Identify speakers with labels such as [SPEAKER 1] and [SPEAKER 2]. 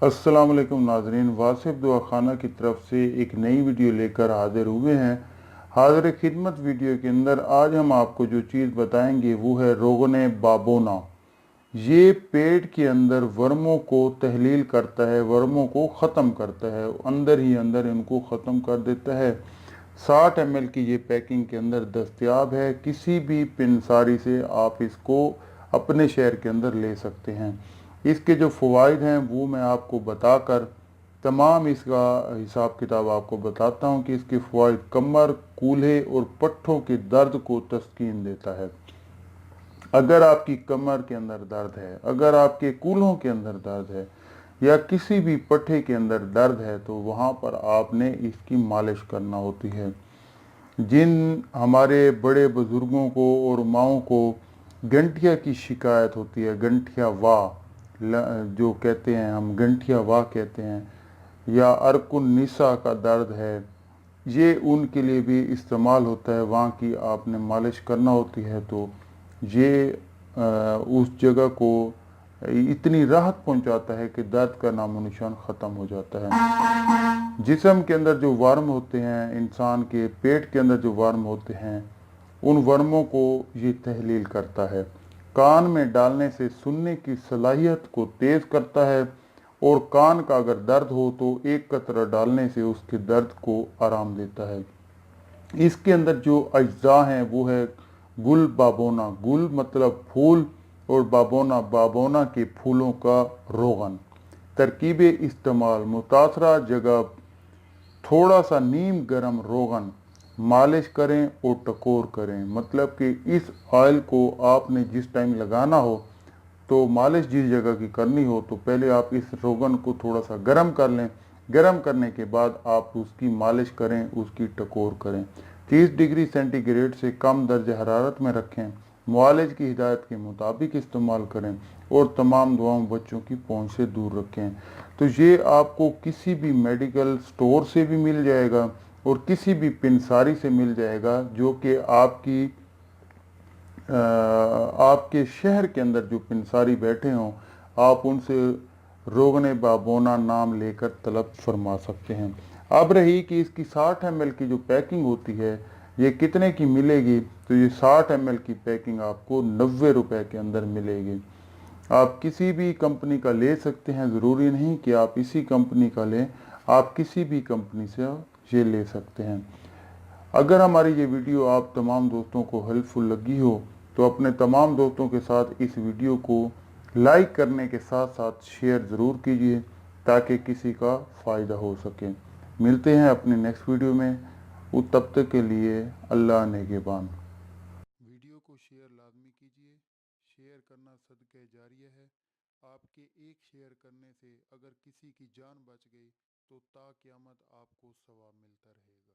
[SPEAKER 1] अस्सलाम वालेकुम नाजरीन, वासिफ दुआ खाना की तरफ से एक नई वीडियो लेकर हाजिर हुए हैं। हाजिर खिदमत वीडियो के अंदर आज हम आपको जो चीज़ बताएंगे वो है रोगन बाबोना। ये पेट के अंदर वर्मों को तहलील करता है, वर्मों को ख़त्म करता है, अंदर ही अंदर इनको ख़त्म कर देता है। 60 ml की ये पैकिंग के अंदर दस्तयाब है। किसी भी पिनसारी से आप इसको अपने शहर के अंदर ले सकते हैं। इसके जो फ़वाइद हैं वो मैं आपको बताकर तमाम इसका हिसाब किताब आपको बताता हूँ कि इसके फ़वाइद कमर, कूल्हे और पट्ठों के दर्द को तस्कीन देता है। अगर आपकी कमर के अंदर दर्द है, अगर आपके कूल्हों के अंदर दर्द है या किसी भी पट्टे के अंदर दर्द है तो वहाँ पर आपने इसकी मालिश करना होती है। जिन हमारे बड़े बुज़ुर्गों को और माओं को गंठिया की शिकायत होती है, गंठिया वाह जो कहते हैं हम, गंठिया वाह कहते हैं, या अरकुन निसा का दर्द है, ये उनके लिए भी इस्तेमाल होता है। वहाँ की आपने मालिश करना होती है तो ये उस जगह को इतनी राहत पहुंचाता है कि दर्द का नामो निशान ख़त्म हो जाता है। जिस्म के अंदर जो वर्म होते हैं, इंसान के पेट के अंदर जो वर्म होते हैं, उन वर्मों को ये तहलील करता है। कान में डालने से सुनने की सलाहियत को तेज़ करता है और कान का अगर दर्द हो तो एक कतरा डालने से उसके दर्द को आराम देता है। इसके अंदर जो अज्जा हैं वो है गुल बाबोना, गुल मतलब फूल और बाबोना, बाबोना के फूलों का रोगन। तरकीब इस्तेमाल: मुतासरा जगह थोड़ा सा नीम गरम रोगन मालिश करें और टकोर करें। मतलब कि इस ऑयल को आपने जिस टाइम लगाना हो तो मालिश जिस जगह की करनी हो तो पहले आप इस रोगन को थोड़ा सा गर्म कर लें। गर्म करने के बाद आप उसकी मालिश करें, उसकी टकोर करें। 30 डिग्री सेंटीग्रेड से कम दर्ज हरारत में रखें। मुआलिज की हिदायत के मुताबिक इस्तेमाल करें और तमाम दुआओं बच्चों की पहुंच से दूर रखें। तो ये आपको किसी भी मेडिकल स्टोर से भी मिल जाएगा और किसी भी पिनसारी से मिल जाएगा जो कि आपके शहर के अंदर जो पिनसारी बैठे हों, आप उनसे रोगन बाबोना नाम लेकर तलब फरमा सकते हैं। अब रही कि इसकी 60 ml की जो पैकिंग होती है ये कितने की मिलेगी, तो ये 60 ml की पैकिंग आपको 90 रुपए के अंदर मिलेगी। आप किसी भी कंपनी का ले सकते हैं, ज़रूरी नहीं कि आप इसी कंपनी का लें, आप किसी भी कंपनी से ये ले सकते हैं। अगर हमारी ये वीडियो आप तमाम दोस्तों को हेल्पफुल लगी हो तो अपने तमाम दोस्तों के साथ इस वीडियो को लाइक करने के साथ साथ शेयर ज़रूर कीजिए ताकि किसी का फ़ायदा हो सके। मिलते हैं अपने नेक्स्ट वीडियो में, तब तक के लिए अल्लाह नेगेबान। वीडियो को शेयर लाजमी कीजिए। शेयर करना सदक़े जारिया है। आपके एक शेयर करने से अगर किसी की जान बच गई तो ता क़यामत आपको सवाब मिलता रहेगा।